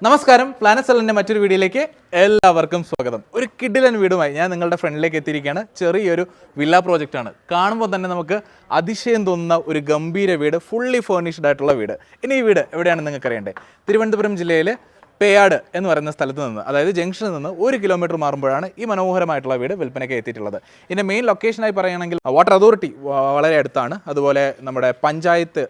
നമസ്കാരം, പ്ലാനറ്റ് സെല്ലിൻ്റെ മറ്റൊരു വീഡിയോയിലേക്ക് എല്ലാവർക്കും സ്വാഗതം. ഒരു കിഡിലൻ വീടുമായി ഞാൻ നിങ്ങളുടെ ഫ്രണ്ടിലേക്ക് എത്തിയിരിക്കുകയാണ്. ചെറിയൊരു വില്ല പ്രോജക്റ്റാണ്. കാണുമ്പോൾ തന്നെ നമുക്ക് അതിശയം തോന്നുന്ന ഒരു ഗംഭീര വീട്, ഫുള്ളി ഫേർണിഷ്ഡ് ആയിട്ടുള്ള വീട്. ഇനി ഈ വീട് എവിടെയാണെന്ന് നിങ്ങൾക്ക് അറിയണ്ടേ? തിരുവനന്തപുരം ജില്ലയിൽ പേയാട് എന്ന് പറയുന്ന സ്ഥലത്ത് നിന്ന്, അതായത് ജംഗ്ഷനിൽ നിന്ന് 1 കിലോമീറ്റർ മാറുമ്പോഴാണ് ഈ മനോഹരമായിട്ടുള്ള വീട് വിൽപ്പനയ്ക്ക് എത്തിയിട്ടുള്ളത്. ഇതിൻ്റെ മെയിൻ ലൊക്കേഷനായി പറയുകയാണെങ്കിൽ വാട്ടർ അതോറിറ്റി വളരെ അടുത്താണ്. അതുപോലെ നമ്മുടെ പഞ്ചായത്ത്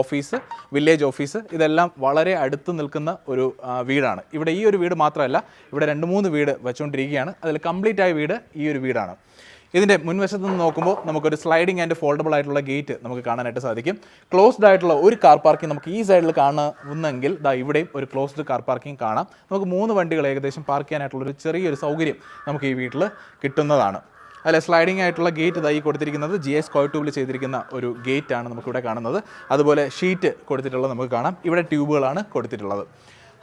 ഓഫീസ്, വില്ലേജ് ഓഫീസ്, ഇതെല്ലാം വളരെ അടുത്ത് നിൽക്കുന്ന ഒരു വീടാണ്. ഇവിടെ ഈ ഒരു വീട് മാത്രമല്ല, ഇവിടെ 2-3 വീട് വെച്ചുകൊണ്ടിരിക്കുകയാണ്. അതിൽ കംപ്ലീറ്റ് ആയ വീട് ഈ ഒരു വീടാണ്. ഇതിൻ്റെ മുൻവശത്ത് നിന്ന് നോക്കുമ്പോൾ നമുക്കൊരു സ്ലൈഡിംഗ് ആൻഡ് ഫോൾഡബിൾ ആയിട്ടുള്ള ഗേറ്റ് നമുക്ക് കാണാനായിട്ട് സാധിക്കും. ക്ലോസ്ഡ് ആയിട്ടുള്ള ഒരു കാർ പാർക്കിംഗ് നമുക്ക് ഈ സൈഡിൽ കാണുന്നെങ്കിൽ ഇവിടെയും ഒരു ക്ലോസ്ഡ് കാർ പാർക്കിംഗ് കാണാം. നമുക്ക് 3 വണ്ടികൾ ഏകദേശം പാർക്ക് ചെയ്യാനായിട്ടുള്ളൊരു ചെറിയൊരു സൗകര്യം നമുക്ക് ഈ വീട്ടിൽ കിട്ടുന്നതാണ്. അല്ലെ, സ്ലൈഡിംഗ് ആയിട്ടുള്ള ഗേറ്റ് ഈ കൊടുത്തിരിക്കുന്നത് GS സ്ക്വയർ ട്യൂബിൽ ചെയ്തിരിക്കുന്ന ഒരു ഗേറ്റാണ് നമുക്കിവിടെ കാണുന്നത്. അതുപോലെ ഷീറ്റ് കൊടുത്തിട്ടുള്ളത് നമുക്ക് കാണാം. ഇവിടെ ട്യൂബുകളാണ് കൊടുത്തിട്ടുള്ളത്.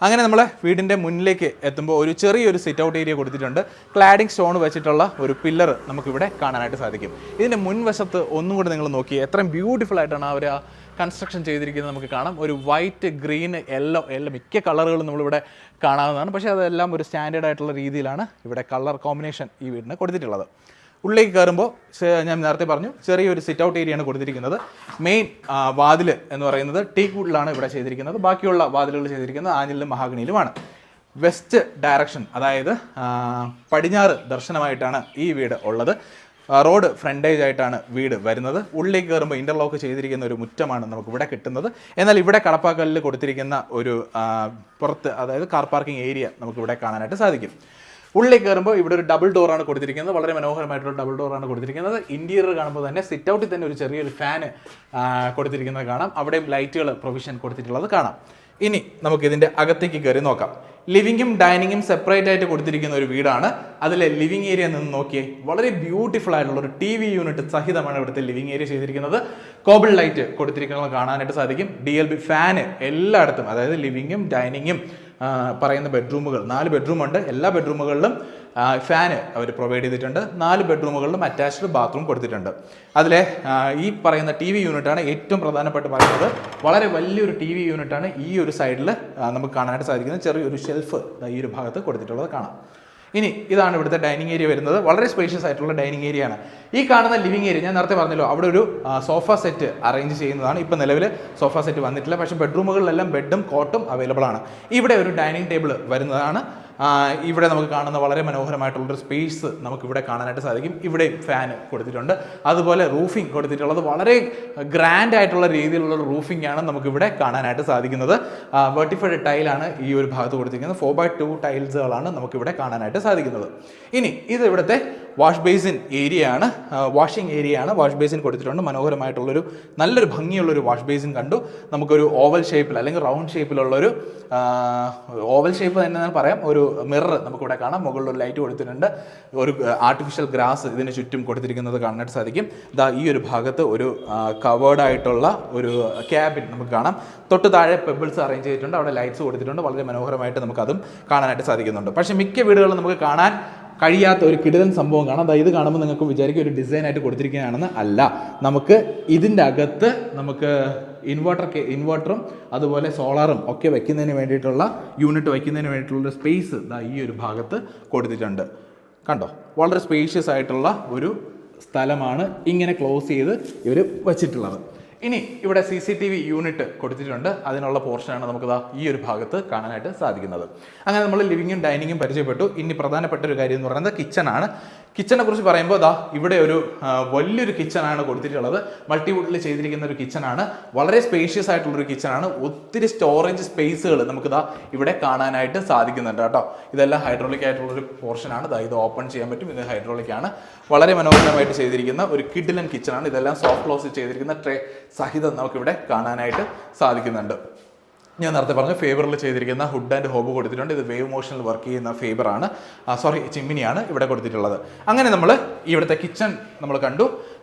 അങ്ങനെ നമ്മൾ വീടിൻ്റെ മുന്നിലേക്ക് എത്തുമ്പോൾ ഒരു ചെറിയൊരു സിറ്റ് ഔട്ട് ഏരിയ കൊടുത്തിട്ടുണ്ട്. ക്ലാഡിംഗ് സ്റ്റോൺ വെച്ചിട്ടുള്ള ഒരു പില്ലർ നമുക്കിവിടെ കാണാനായിട്ട് സാധിക്കും. ഇതിൻ്റെ മുൻവശത്ത് ഒന്നും കൂടി നിങ്ങൾ നോക്കി എത്രയും ബ്യൂട്ടിഫുൾ ആയിട്ടാണ് അവർ ആ കൺസ്ട്രക്ഷൻ ചെയ്തിരിക്കുന്നത് നമുക്ക് കാണാം. ഒരു വൈറ്റ്, ഗ്രീൻ, യെല്ലോ മിക്ക കളറുകളും നമ്മളിവിടെ കാണാവുന്നതാണ്. പക്ഷേ അതെല്ലാം ഒരു സ്റ്റാൻഡേർഡ് ആയിട്ടുള്ള രീതിയിലാണ് ഇവിടെ കളർ കോമ്പിനേഷൻ ഈ വീടിന് കൊടുത്തിട്ടുള്ളത്. ഉള്ളിലേക്ക് കയറുമ്പോൾ ഞാൻ നേരത്തെ പറഞ്ഞു ചെറിയൊരു സിറ്റ് ഔട്ട് ഏരിയയാണ് കൊടുത്തിരിക്കുന്നത്. മെയിൻ വാതിൽ എന്ന് പറയുന്നത് ടീക്ക് വുഡിലാണ് ഇവിടെ ചെയ്തിരിക്കുന്നത്. ബാക്കിയുള്ള വാതിലുകൾ ചെയ്തിരിക്കുന്നത് ആഞ്ഞിലും മഹാഗണിയിലുമാണ്. വെസ്റ്റ് ഡയറക്ഷൻ, അതായത് പടിഞ്ഞാറ് ദർശനമായിട്ടാണ് ഈ വീട് ഉള്ളത്. റോഡ് ഫ്രണ്ടേജ് ആയിട്ടാണ് വീട് വരുന്നത്. ഉള്ളിലേക്ക് കയറുമ്പോൾ ഇൻ്റർലോക്ക് ചെയ്തിരിക്കുന്ന ഒരു മുറ്റമാണ് നമുക്ക് ഇവിടെ കിട്ടുന്നത്. എന്നാൽ ഇവിടെ കടപ്പാക്കല്ലിൽ കൊടുത്തിരിക്കുന്ന ഒരു പുറത്ത്, അതായത് കാർ പാർക്കിംഗ് ഏരിയ നമുക്കിവിടെ കാണാനായിട്ട് സാധിക്കും. ഉള്ളിലേക്ക് കയറുമ്പോൾ ഇവിടെ ഒരു ഡബിൾ ഡോറാണ് കൊടുത്തിരിക്കുന്നത്. വളരെ മനോഹരമായിട്ടുള്ള ഡബിൾ ഡോറാണ് കൊടുത്തിരിക്കുന്നത്. ഇൻറ്റീരിയർ കാണുമ്പോൾ തന്നെ സിറ്റ് ഔട്ടിൽ തന്നെ ഒരു ചെറിയൊരു ഫാന് കൊടുത്തിരിക്കുന്നത് കാണാം. അവിടെയും ലൈറ്റുകൾ പ്രൊവിഷൻ കൊടുത്തിട്ടുള്ളത് കാണാം. ഇനി നമുക്കിതിൻ്റെ അകത്തേക്ക് കയറി നോക്കാം. ലിവിങ്ങും ഡൈനിങ്ങും സെപ്പറേറ്റ് ആയിട്ട് കൊടുത്തിരിക്കുന്ന ഒരു വീടാണ്. അതിലെ ലിവിങ് ഏരിയ നിന്ന് നോക്കിയേ, വളരെ ബ്യൂട്ടിഫുൾ ആയിട്ടുള്ള ഒരു TV യൂണിറ്റ് സഹിതമാണ് ഇവിടുത്തെ ലിവിങ് ഏരിയ ചെയ്തിരിക്കുന്നത്. കോബിൾ ലൈറ്റ് കൊടുത്തിരിക്കുന്നത് കാണാനായിട്ട് സാധിക്കും. DLB ഫാന് എല്ലായിടത്തും, അതായത് ലിവിങ്ങും ഡൈനിങ്ങും പറയുന്ന ബെഡ്റൂമുകൾ 4 ബെഡ്റൂമുണ്ട്. എല്ലാ ബെഡ്റൂമുകളിലും ഫാന് അവർ പ്രൊവൈഡ് ചെയ്തിട്ടുണ്ട്. 4 ബെഡ്റൂമുകളിലും അറ്റാച്ച്ഡ് ബാത്റൂം കൊടുത്തിട്ടുണ്ട്. അതിലെ ഈ പറയുന്ന TV യൂണിറ്റാണ് ഏറ്റവും പ്രധാനപ്പെട്ട് പറയുന്നത്. വളരെ വലിയൊരു TV യൂണിറ്റാണ് ഈ ഒരു സൈഡിൽ നമുക്ക് കാണാനായിട്ട് സാധിക്കുന്നത്. ചെറിയൊരു ഷെൽഫ് ഈ ഒരു ഭാഗത്ത് കൊടുത്തിട്ടുള്ളത് കാണാം. ഇനി ഇതാണ് ഇവിടുത്തെ ഡൈനിങ് ഏരിയ വരുന്നത്. വളരെ സ്പേഷ്യസ് ആയിട്ടുള്ള ഡൈനിങ് ഏരിയ ആണ്. ഈ കാണുന്ന ലിവിങ് ഏരിയ ഞാൻ നേരത്തെ പറഞ്ഞല്ലോ, അവിടെ ഒരു സോഫ സെറ്റ് അറേഞ്ച് ചെയ്യുന്നതാണ്. ഇപ്പം നിലവിൽ സോഫ സെറ്റ് വന്നിട്ടില്ല, പക്ഷേ ബെഡ്റൂമുകളിലെല്ലാം ബെഡും കോട്ടും അവൈലബിൾ ആണ്. ഇവിടെ ഒരു ഡൈനിങ് ടേബിൾ വരുന്നതാണ്. ഇവിടെ നമുക്ക് കാണുന്ന വളരെ മനോഹരമായിട്ടുള്ളൊരു സ്പേസ് നമുക്കിവിടെ കാണാനായിട്ട് സാധിക്കും. ഇവിടെ ഫാൻ കൊടുത്തിട്ടുണ്ട്. അതുപോലെ റൂഫിംഗ് കൊടുത്തിട്ടുള്ളത് വളരെ ഗ്രാൻഡ് ആയിട്ടുള്ള രീതിയിലുള്ള റൂഫിംഗ് ആണ് നമുക്കിവിടെ കാണാനായിട്ട് സാധിക്കുന്നത്. വെർട്ടിഫൈഡ് ടൈലാണ് ഈ ഒരു ഭാഗത്ത് കൊടുത്തിരിക്കുന്നത്. 4x2 ടൈൽസുകളാണ് നമുക്കിവിടെ കാണാനായിട്ട് സാധിക്കുന്നത്. ഇനി ഇത് ഇവിടുത്തെ വാഷ് ബേസിൻ ഏരിയ ആണ്, വാഷിംഗ് ഏരിയ ആണ്. വാഷ് ബേസിൻ കൊടുത്തിട്ടുണ്ട്. മനോഹരമായിട്ടുള്ളൊരു നല്ലൊരു ഭംഗിയുള്ളൊരു വാഷ് ബേസിൻ കണ്ടു. നമുക്കൊരു ഓവൽ ഷേപ്പിൽ അല്ലെങ്കിൽ റൗണ്ട് ഷേപ്പിലുള്ളൊരു ഓവൽ ഷേപ്പ് തന്നെ പറയാം. ഒരു മിറർ നമുക്കിവിടെ കാണാം. മുകളിൽ ഒരു ലൈറ്റ് കൊടുത്തിട്ടുണ്ട്. ഒരു ആർട്ടിഫിഷ്യൽ ഗ്രാസ് ഇതിന് ചുറ്റും കൊടുത്തിരിക്കുന്നത് കാണാനായിട്ട് സാധിക്കും. ഈ ഒരു ഭാഗത്ത് ഒരു കവേർഡ് ആയിട്ടുള്ള ഒരു ക്യാബിൻ നമുക്ക് കാണാം. തൊട്ട് താഴെ പെബിൾസ് അറേഞ്ച് ചെയ്തിട്ടുണ്ട്. അവിടെ ലൈറ്റ്സ് കൊടുത്തിട്ടുണ്ട്. വളരെ മനോഹരമായിട്ട് നമുക്കതും കാണാനായിട്ട് സാധിക്കുന്നുണ്ട്. പക്ഷേ മിക്ക വീടുകളും നമുക്ക് കാണാൻ കഴിയാത്ത ഒരു കിടിലൻ സംഭവം കാണാം. ഇത് കാണുമ്പോൾ നിങ്ങൾക്ക് വിചാരിക്കും ഒരു ഡിസൈൻ ആയിട്ട് കൊടുത്തിരിക്കുകയാണെന്ന്. അല്ല, നമുക്ക് ഇതിൻ്റെ അകത്ത് നമുക്ക് ഇൻവെർട്ടറും അതുപോലെ സോളാറും ഒക്കെ വയ്ക്കുന്നതിന് വേണ്ടിയിട്ടുള്ള യൂണിറ്റ് വയ്ക്കുന്നതിന് വേണ്ടിയിട്ടുള്ള സ്പേസ് ഈ ഒരു ഭാഗത്ത് കൊടുത്തിട്ടുണ്ട്. കണ്ടോ, വളരെ സ്പേഷ്യസ് ആയിട്ടുള്ള ഒരു സ്ഥലമാണ് ഇങ്ങനെ ക്ലോസ് ചെയ്ത് ഇവർ വച്ചിട്ടുള്ളത്. ഇനി ഇവിടെ CCTV യൂണിറ്റ് കൊടുത്തിട്ടുണ്ട്. അതിനുള്ള പോർഷനാണ് നമുക്ക് ഈ ഒരു ഭാഗത്ത് കാണാനായിട്ട് സാധിക്കുന്നത്. അങ്ങനെ നമ്മൾ ലിവിങ്ങും ഡൈനിങ്ങും പരിചയപ്പെട്ടു. ഇനി പ്രധാനപ്പെട്ട ഒരു കാര്യം എന്ന് പറയുന്നത് കിച്ചണാണ്. കിച്ചണെ കുറിച്ച് പറയുമ്പോൾ ഇവിടെ ഒരു വലിയൊരു കിച്ചണാണ് കൊടുത്തിട്ടുള്ളത്. മൾട്ടിവുഡിൽ ചെയ്തിരിക്കുന്ന ഒരു കിച്ചണാണ്. വളരെ സ്പേഷ്യസ് ആയിട്ടുള്ളൊരു കിച്ചണാണ്. ഒത്തിരി സ്റ്റോറേജ് സ്പേസുകൾ നമുക്ക് ഇവിടെ കാണാനായിട്ട് സാധിക്കുന്നുണ്ട് കേട്ടോ. ഇതെല്ലാം ഹൈഡ്രോളിക് ആയിട്ടുള്ളൊരു പോർഷനാണ്. ഇത് ഓപ്പൺ ചെയ്യാൻ പറ്റും. ഇത് ഹൈഡ്രോളിക് ആണ്. വളരെ മനോഹരമായിട്ട് ചെയ്തിരിക്കുന്ന ഒരു കിഡിലൻ കിച്ചണാണ്. ഇതെല്ലാം സോഫ്റ്റ് ക്ലോസ് ചെയ്തിരിക്കുന്ന ട്രേ സഹിതം നമുക്കിവിടെ കാണാനായിട്ട് സാധിക്കുന്നുണ്ട്. ഞാൻ നേരത്തെ പറഞ്ഞു ഫേബറിൽ ചെയ്തിരിക്കുന്ന ഹുഡ് ആൻഡ് ഹോബ് കൊടുത്തിട്ടുണ്ട്. ഇത് വേവ് മോഷനിൽ വർക്ക് ചെയ്യുന്ന ഫേബറാണ്, ചിമ്മിനിയാണ് ഇവിടെ കൊടുത്തിട്ടുള്ളത്. അങ്ങനെ നമ്മൾ ഇവിടുത്തെ കിച്ചൺ നമ്മൾ കണ്ടു.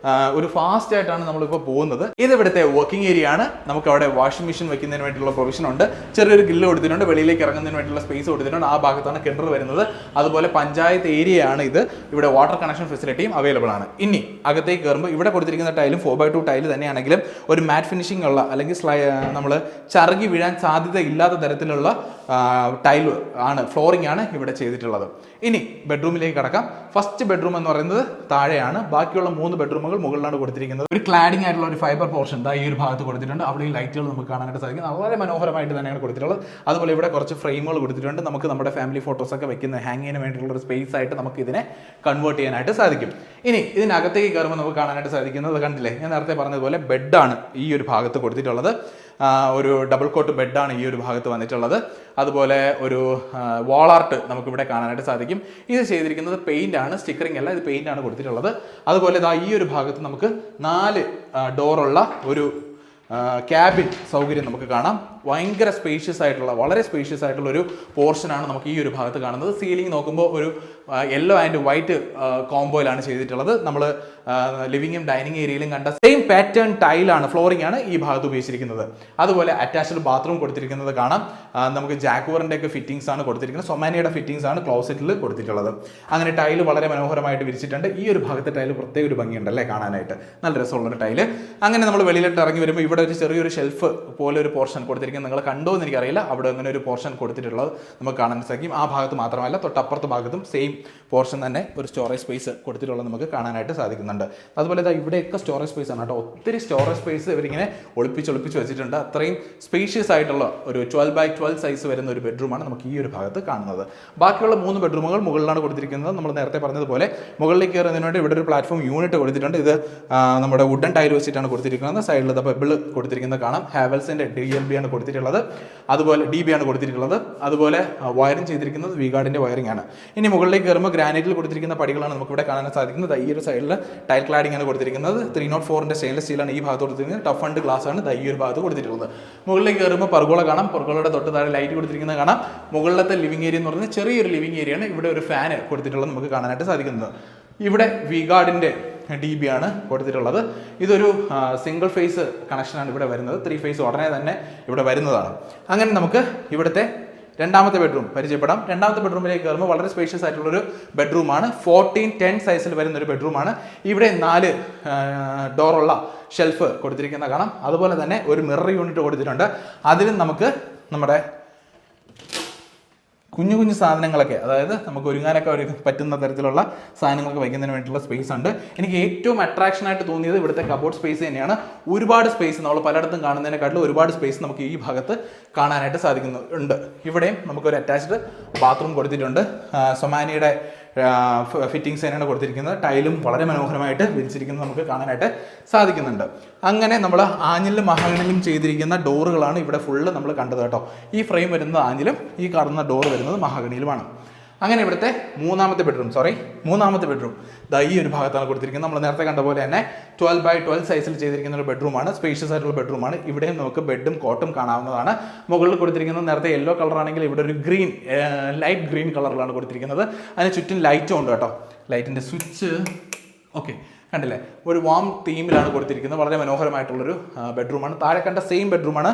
ഒരു ഫാസ്റ്റ് ആയിട്ടാണ് നമ്മളിപ്പോൾ പോകുന്നത്. ഇത് ഇവിടുത്തെ വർക്കിംഗ് ഏരിയ ആണ്. നമുക്ക് അവിടെ വാഷിംഗ് മെഷീൻ വെക്കുന്നതിന് വേണ്ടിയുള്ള പ്രൊവിഷൻ ഉണ്ട്. ചെറിയൊരു ഗ്രില്ല് കൊടുത്തിട്ടുണ്ട്, വെളിയിലേക്ക് ഇറങ്ങുന്നതിന് വേണ്ടിയുള്ള സ്പേസ് കൊടുത്തിട്ടുണ്ട്. ആ ഭാഗത്താണ് കിണർ വരുന്നത്. അതുപോലെ പഞ്ചായത്ത് ഏരിയ ആണ് ഇത്. ഇവിടെ വാട്ടർ കണക്ഷൻ ഫെസിലിറ്റിയും അവൈലബിൾ ആണ്. ഇനി അകത്തേക്ക് കയറുമ്പോൾ ഇവിടെ കൊടുത്തിരിക്കുന്ന ടൈലും 4x2 ടൈല് തന്നെയാണെങ്കിലും ഒരു മാറ്റ് ഫിനിഷിംഗ് ഉള്ള അല്ലെങ്കിൽ നമ്മൾ ചറുകി വീഴാൻ സാധ്യത ഇല്ലാത്ത തരത്തിലുള്ള ടൈൽ ആണ്, ഫ്ലോറിംഗ് ആണ് ഇവിടെ ചെയ്തിട്ടുള്ളത്. ഇനി ബെഡ്റൂമിലേക്ക് കടക്കാം. ഫസ്റ്റ് ബെഡ്റൂം എന്ന് പറയുന്നത് താഴെയാണ്. ബാക്കിയുള്ള 3 ബെഡ്റൂമുകൾ മുകളിലാണ് കൊടുത്തിരിക്കുന്നത്. ഒരു ക്ലാഡിംഗ് ആയിട്ടുള്ള ഒരു ഫൈബർ പോർഷൻ ഈ ഒരു ഭാഗത്ത് കൊടുത്തിട്ടുണ്ട്. അവിടെ ഈ ലൈറ്റുകൾ നമുക്ക് കാണാനായിട്ട് സാധിക്കും. വളരെ മനോഹരമായിട്ട് തന്നെയാണ് കൊടുത്തിട്ടുള്ളത്. അതുപോലെ ഇവിടെ കുറച്ച് ഫ്രെയിമുകൾ കൊടുത്തിട്ടുണ്ട്. നമുക്ക് നമ്മുടെ ഫാമിലി ഫോട്ടോസൊക്കെ വെക്കുന്ന ഹാങ് ചെയ്യാൻ വേണ്ടിയിട്ടുള്ള ഒരു സ്പേസ് ആയിട്ട് നമുക്ക് ഇതിനെ കൺവേർട്ട് ചെയ്യാനായിട്ട് സാധിക്കും. ഇനി ഇതിനകത്തേക്ക് കയറുമ്പോൾ നമുക്ക് കാണാനായിട്ട് സാധിക്കുന്നത് കണ്ടില്ലേ, ഞാൻ നേരത്തെ പറഞ്ഞതുപോലെ ബെഡാണ് ഈ ഒരു ഭാഗത്ത് കൊടുത്തിട്ടുള്ളത്. ഒരു ഡബിൾ കോട്ട് ബെഡാണ് ഈ ഒരു ഭാഗത്ത് വന്നിട്ടുള്ളത്. അതുപോലെ ഒരു വാൾ ആർട്ട് നമുക്കിവിടെ കാണാനായിട്ട് സാധിക്കും. ഇത് ചെയ്തിരിക്കുന്നത് പെയിന്റ് ആണ്, സ്റ്റിക്കറിംഗ് അല്ല, ഇത് പെയിന്റ് ആണ് കൊടുത്തിട്ടുള്ളത്. അതുപോലെ ഈ ഒരു ഭാഗത്ത് നമുക്ക് 4 ഡോറുള്ള ഒരു ക്യാബിൻ സൗകര്യം നമുക്ക് കാണാം. ഭയങ്കര സ്പേഷ്യസ് ആയിട്ടുള്ള, വളരെ സ്പേഷ്യസ് ആയിട്ടുള്ള ഒരു പോർഷനാണ് നമുക്ക് ഈ ഒരു ഭാഗത്ത് കാണുന്നത്. സീലിംഗ് നോക്കുമ്പോൾ ഒരു യെല്ലോ ആൻഡ് വൈറ്റ് കോംബോയിലാണ് ചെയ്തിട്ടുള്ളത്. നമ്മൾ ലിവിംഗും ഡൈനിങ് ഏരിയയിലും കണ്ട സെയിം പാറ്റേൺ ടൈലാണ്, ഫ്ലോറിംഗ് ആണ് ഈ ഭാഗത്ത് ഉപയോഗിച്ചിരിക്കുന്നത്. അതുപോലെ അറ്റാച്ച്ഡ് ബാത്റൂം കൊടുത്തിരിക്കുന്നത് കാണാം. നമുക്ക് ജാക്വറിൻ്റെ ഒക്കെ ഫിറ്റിംഗ്സ് ആണ് കൊടുത്തിരിക്കുന്നത്. സൊമാനിയുടെ ഫിറ്റിംഗ്സ് ആണ് ക്ലോസറ്റിൽ കൊടുത്തിട്ടുള്ളത്. അങ്ങനെ ടൈല് വളരെ മനോഹരമായിട്ട് വിരിച്ചിട്ടുണ്ട്. ഈ ഒരു ഭാഗത്തെ ടൈല് പ്രത്യേക ഒരു ഭംഗിയുണ്ടല്ലേ കാണാനായിട്ട്, നല്ല രസമുള്ളൊരു ടൈല്. അങ്ങനെ നമ്മൾ വെളിയിലോട്ട് ഇറങ്ങി വരുമ്പോൾ ഇവിടെ ഒരു ചെറിയൊരു ഷെൽഫ് പോലെ ഒരു പോർഷൻ കൊടുത്തിരിക്കുന്നത് നിങ്ങൾ കണ്ടോ എന്ന് എനിക്കറിയില്ല. അവിടെ അങ്ങനെ ഒരു പോർഷൻ കൊടുത്തിട്ടുള്ളത് നമുക്ക് കാണാൻ സാധിക്കും. ആ ഭാഗത്ത് മാത്രമല്ല, തൊട്ടപ്പുറത്തെ ഭാഗത്തും സെയിം പോർഷൻ തന്നെ ഒരു സ്റ്റോറേജ് സ്പേസ് കൊടുത്തിട്ടുള്ളത് നമുക്ക് കാണാനായിട്ട് സാധിക്കുന്നുണ്ട്. അതുപോലെ ഇവിടെയൊക്കെ സ്റ്റോറേജ് സ്പേസ് ആണ് കേട്ടോ. ഒത്തിരി സ്റ്റോറേജ് സ്പേസ് ഇവരിങ്ങനെ ഒളിപ്പിച്ച് വെച്ചിട്ടുണ്ട്. അത്രയും സ്പേഷ്യസ് ആയിട്ടുള്ള ഒരു 12x12 സൈസ് വരുന്ന ഒരു ബെഡ്റൂമാണ് നമുക്ക് ഈ ഒരു ഭാഗത്ത് കാണുന്നത്. ബാക്കിയുള്ള 3 ബെഡ്റൂമുകൾ മുകളിലാണ് കൊടുത്തിരിക്കുന്നത്. നമ്മൾ നേരത്തെ പറഞ്ഞതുപോലെ മുകളിലേക്ക് കയറുന്നതിന് വേണ്ടി ഇവിടെ ഒരു പ്ലാറ്റ്ഫോം യൂണിറ്റ് കൊടുത്തിട്ടുണ്ട്. ഇത് നമ്മുടെ വുഡൻ ടൈൽ വെച്ചിട്ടാണ് കൊടുത്തിരിക്കുന്നത്. സൈഡിൽ പെബിൾ കൊടുത്തിരിക്കുന്നത് കാണാം. ഹാവൽസിന്റെ DLB ആണ് കൊടുത്തിട്ടുള്ളത്. അതുപോലെ DB ആണ് കൊടുത്തിട്ടുള്ളത്. അതുപോലെ വയറിംഗ് ചെയ്തിരിക്കുന്നത് വിഗാർഡിന്റെ വയറിംഗ് ആണ്. ഇനി മുകളിലേക്ക് കയറുമ്പോൾ ഗ്രാനൈറ്റിൽ കൊടുത്തിരിക്കുന്ന പടികളാണ് നമുക്ക് ഇവിടെ കാണാൻ സാധിക്കുന്നത്. ഈ ഒരു സൈഡിൽ ടൈൽ ക്ലാഡിംഗ് ആണ് കൊടുത്തിരിക്കുന്നത്. 304ന്റെ സ്റ്റെയിൻലെസ് സ്റ്റീലാണ് ഈ ഭാഗത്ത് കൊടുത്തിരിക്കുന്നത്. ടഫ് ആൻഡ് ഗ്ലാസ് ആണ് ഈ ഒരു ഭാഗത്ത് കൊടുത്തിട്ടുള്ളത്. മുകളിലേക്ക് കയറുമ്പോൾ പർഗോള കാണാം. പർഗോളയുടെ തൊട്ട് താഴെ ലൈറ്റ് കൊടുത്തിരിക്കുന്നത് കാണാം. മുകളിലത്തെ ലിവിംഗ് ഏരിയ എന്ന് പറയുന്നത് ചെറിയൊരു ലിവിംഗ് ഏരിയ ആണ്. ഇവിടെ ഒരു ഫാൻ കൊടുത്തിട്ടുള്ളത് നമുക്ക് കാണാനായിട്ട് സാധിക്കുന്നത്. ഇവിടെ വിഗാർഡിന്റെ DB ആണ് കൊടുത്തിട്ടുള്ളത്. ഇതൊരു സിംഗിൾ ഫേസ് കണക്ഷനാണ് ഇവിടെ വരുന്നത്. 3 ഫേസ് ഉടനെ തന്നെ ഇവിടെ വരുന്നതാണ്. അങ്ങനെ നമുക്ക് ഇവിടുത്തെ രണ്ടാമത്തെ ബെഡ്റൂം പരിചയപ്പെടാം. രണ്ടാമത്തെ ബെഡ്റൂമിലേക്ക് കയറുമ്പോൾ വളരെ സ്പേഷ്യസ് ആയിട്ടുള്ളൊരു ബെഡ്റൂമാണ്. 14:10 സൈസിൽ വരുന്ന ഒരു ബെഡ്റൂമാണ്. ഇവിടെ 4 ഡോറുള്ള ഷെൽഫ് കൊടുത്തിരിക്കുന്ന കാണാം. അതുപോലെ തന്നെ ഒരു മിറർ യൂണിറ്റ് കൊടുത്തിട്ടുണ്ട്. അതിലും നമുക്ക് നമ്മുടെ കുഞ്ഞു കുഞ്ഞു സാധനങ്ങളൊക്കെ, അതായത് നമുക്ക് ഒരുങ്ങാനൊക്കെ പറ്റുന്ന തരത്തിലുള്ള സാധനങ്ങളൊക്കെ വയ്ക്കുന്നതിന് വേണ്ടിയിട്ടുള്ള സ്പേസ് ഉണ്ട്. എനിക്ക് ഏറ്റവും അട്രാക്ഷൻ ആയിട്ട് തോന്നിയത് ഇവിടുത്തെ കബോർഡ് സ്പേസ് തന്നെയാണ്. ഒരുപാട് സ്പേസ് നമ്മൾ പലയിടത്തും കാണുന്നതിനെക്കാട്ടിലും ഒരുപാട് സ്പേസ് നമുക്ക് ഈ ഭാഗത്ത് കാണാനായിട്ട് സാധിക്കുന്നുണ്ട്. ഇവിടെയും നമുക്കൊരു അറ്റാച്ച്ഡ് ബാത്റൂം കൊടുത്തിട്ടുണ്ട്. സൊമാനിയുടെ ഫിറ്റിംഗ്സ് തന്നെയാണ് കൊടുത്തിരിക്കുന്നത്. ടൈലും വളരെ മനോഹരമായിട്ട് വിരിച്ചിരിക്കുന്നത് നമുക്ക് കാണാനായിട്ട് സാധിക്കുന്നുണ്ട്. അങ്ങനെ നമ്മൾ ആഞ്ഞിലും മഹാഗണിയിലും ചെയ്തിരിക്കുന്ന ഡോറുകളാണ് ഇവിടെ ഫുള്ള് നമ്മൾ കണ്ടത് കേട്ടോ. ഈ ഫ്രെയിം വരുന്നത് ആഞ്ഞിലും ഈ കാണുന്ന ഡോർ വരുന്നത് മഹാഗണിയിലുമാണ്. അങ്ങനെ ഇവിടുത്തെ മൂന്നാമത്തെ ബെഡ്റൂം ഈ ഒരു ഭാഗത്താണ് കൊടുത്തിരിക്കുന്നത്. നമ്മൾ നേരത്തെ കണ്ട പോലെ തന്നെ 12x12 സൈസിൽ ചെയ്തിരിക്കുന്ന ഒരു ബെഡ്റൂമാണ്. സ്പേഷ്യസ് ആയിട്ടുള്ള ബെഡ്റൂമാണ്. ഇവിടെയും നമുക്ക് ബെഡും കോട്ടും കാണാവുന്നതാണ്. മുകളിൽ കൊടുത്തിരിക്കുന്നത് നേരത്തെ യെല്ലോ കളറാണെങ്കിൽ ഇവിടെ ഒരു ഗ്രീൻ, ലൈറ്റ് ഗ്രീൻ കളറിലാണ് കൊടുത്തിരിക്കുന്നത്. അതിന് ചുറ്റും ലൈറ്റും ഉണ്ട് കേട്ടോ. ലൈറ്റിൻ്റെ സ്വിച്ച് ഓക്കെ കണ്ടില്ലേ, ഒരു വാം തീമിലാണ് കൊടുത്തിരിക്കുന്നത്. വളരെ മനോഹരമായിട്ടുള്ളൊരു ബെഡ്റൂമാണ്. താഴെ കണ്ട സെയിം ബെഡ്റൂമാണ്,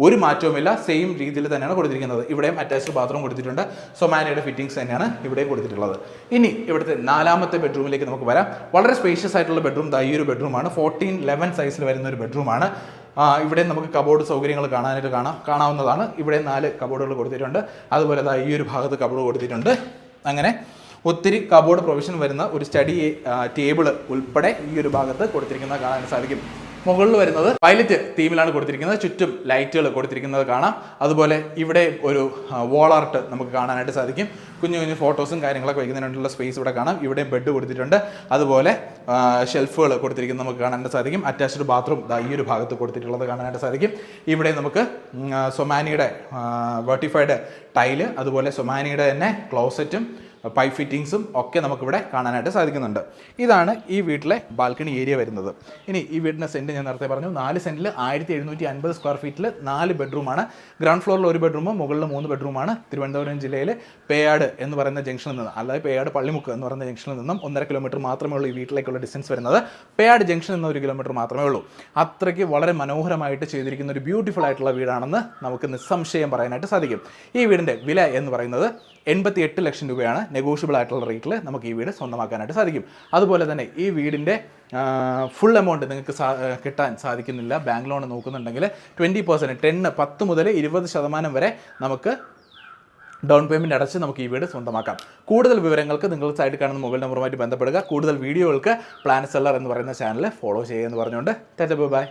ഒരു മാറ്റവുമില്ല. സെയിം രീതിയിൽ തന്നെയാണ് കൊടുത്തിരിക്കുന്നത്. ഇവിടെയും അറ്റാച്ച്ഡ് ബാത്റൂം കൊടുത്തിട്ടുണ്ട്. സൊമാനിയുടെ ഫിറ്റിംഗ്സ് തന്നെയാണ് ഇവിടെയും കൊടുത്തിട്ടുള്ളത്. ഇനി ഇവിടുത്തെ 4ാമത്തെ ബെഡ്റൂമിലേക്ക് നമുക്ക് വരാം. വളരെ സ്പേഷ്യസ് ആയിട്ടുള്ള ബെഡ്റൂം ഈ ഒരു ബെഡ്റൂമാണ്. 14:11 സൈസിൽ വരുന്ന ഒരു ബെഡ്റൂമാണ്. ഇവിടെ നമുക്ക് കബോർഡ് സൗകര്യങ്ങൾ കാണാവുന്നതാണ്. ഇവിടെ 4 കബോർഡുകൾ കൊടുത്തിട്ടുണ്ട്. അതുപോലെ ഈ ഒരു ഭാഗത്ത് കബോർഡ് കൊടുത്തിട്ടുണ്ട്. അങ്ങനെ ഒത്തിരി കബോർഡ് പ്രൊവിഷൻ വരുന്ന ഒരു സ്റ്റഡി ടേബിൾ ഉൾപ്പെടെ ഈ ഒരു ഭാഗത്ത് കൊടുത്തിരിക്കുന്നത് കാണാൻ സാധിക്കും. മുകളിൽ വരുന്നത് വയലറ്റ് തീമിലാണ് കൊടുത്തിരിക്കുന്നത്. ചുറ്റും ലൈറ്റുകൾ കൊടുത്തിരിക്കുന്നത് കാണാം. അതുപോലെ ഇവിടെ ഒരു വാൾ ആർട്ട് നമുക്ക് കാണാനായിട്ട് സാധിക്കും. കുഞ്ഞു കുഞ്ഞു ഫോട്ടോസും കാര്യങ്ങളൊക്കെ വയ്ക്കുന്നതിനുള്ള സ്പേസ് ഇവിടെ കാണാം. ഇവിടെ ബെഡ് കൊടുത്തിട്ടുണ്ട്. അതുപോലെ ഷെൽഫുകൾ കൊടുത്തിരിക്കുന്നത് നമുക്ക് കാണാനായിട്ട് സാധിക്കും. അറ്റാച്ച്ഡ് ബാത്റൂം ഈ ഒരു ഭാഗത്ത് കൊടുത്തിട്ടുള്ളത് കാണാനായിട്ട് സാധിക്കും. ഇവിടെ നമുക്ക് സൊമാനിയുടെ വെർട്ടിഫൈഡ് ടൈല്, അതുപോലെ സൊമാനിയുടെ തന്നെ ക്ലോസറ്റും പൈപ്പ് ഫിറ്റിങ്സും ഒക്കെ നമുക്കിവിടെ കാണാനായിട്ട് സാധിക്കുന്നുണ്ട്. ഇതാണ് ഈ വീട്ടിലെ ബാൽക്കണി ഏരിയ വരുന്നത്. ഇനി ഈ വീടിൻ്റെ സെൻറ്റ് ഞാൻ നേരത്തെ പറഞ്ഞു 4 സെൻറ്റിൽ 1750 സ്ക്വയർ ഫീറ്റിൽ 4 ബെഡ്റൂമാണ്. ഗ്രൗണ്ട് ഫ്ലോറിൽ 1 ബെഡ്റൂമും മുകളിൽ 3 ബെഡ്റൂമാണ്. തിരുവനന്തപുരം ജില്ലയിൽ പേയാട് എന്ന് പറയുന്ന ജംഗ്ഷനിൽ നിന്ന്, അതായത് പേയാട് പള്ളിമുക്ക് എന്ന് പറയുന്ന ജംഗ്ഷനിൽ നിന്നും 1.5 കിലോമീറ്റർ മാത്രമേ ഉള്ളൂ ഈ വീട്ടിലേക്കുള്ള ഡിസ്റ്റൻസ് വരുന്നത്. പേയാട് ജംഗ്ഷനിൽ നിന്ന് 1 കിലോമീറ്റർ മാത്രമേ ഉള്ളൂ. അത്രയ്ക്ക് വളരെ മനോഹരമായിട്ട് ചെയ്തിരിക്കുന്ന ഒരു ബ്യൂട്ടിഫുൾ ആയിട്ടുള്ള വീടാണെന്ന് നമുക്ക് നിസ്സംശയം പറയാനായിട്ട് സാധിക്കും. ഈ വീടിൻ്റെ വില എന്ന് പറയുന്നത് 88 ലക്ഷം രൂപയാണ്. നെഗോഷ്യബിൾ ആയിട്ടുള്ള റേറ്റിൽ നമുക്ക് ഈ വീട് സ്വന്തമാക്കാനായിട്ട് സാധിക്കും. അതുപോലെ തന്നെ ഈ വീടിൻ്റെ ഫുൾ എമൗണ്ട് നിങ്ങൾക്ക് കിട്ടാൻ സാധിക്കുന്നില്ല. ബാങ്ക് ലോൺ നോക്കുന്നുണ്ടെങ്കിൽ 20% 10 മുതൽ 20% വരെ നമുക്ക് ഡൗൺ പേയ്മെൻറ്റ് അടച്ച് നമുക്ക് ഈ വീട് സ്വന്തമാക്കാം. കൂടുതൽ വിവരങ്ങൾക്ക് നിങ്ങൾ സൈഡിൽ കാണുന്ന മൊബൈൽ നമ്പറുമായിട്ട് ബന്ധപ്പെടുക. കൂടുതൽ വീഡിയോകൾക്ക് പ്ലാൻ സെല്ലർ എന്ന് പറയുന്ന ചാനൽ ഫോളോ ചെയ്യുക എന്ന് പറഞ്ഞുകൊണ്ട് ടാറ്റ ബൈ.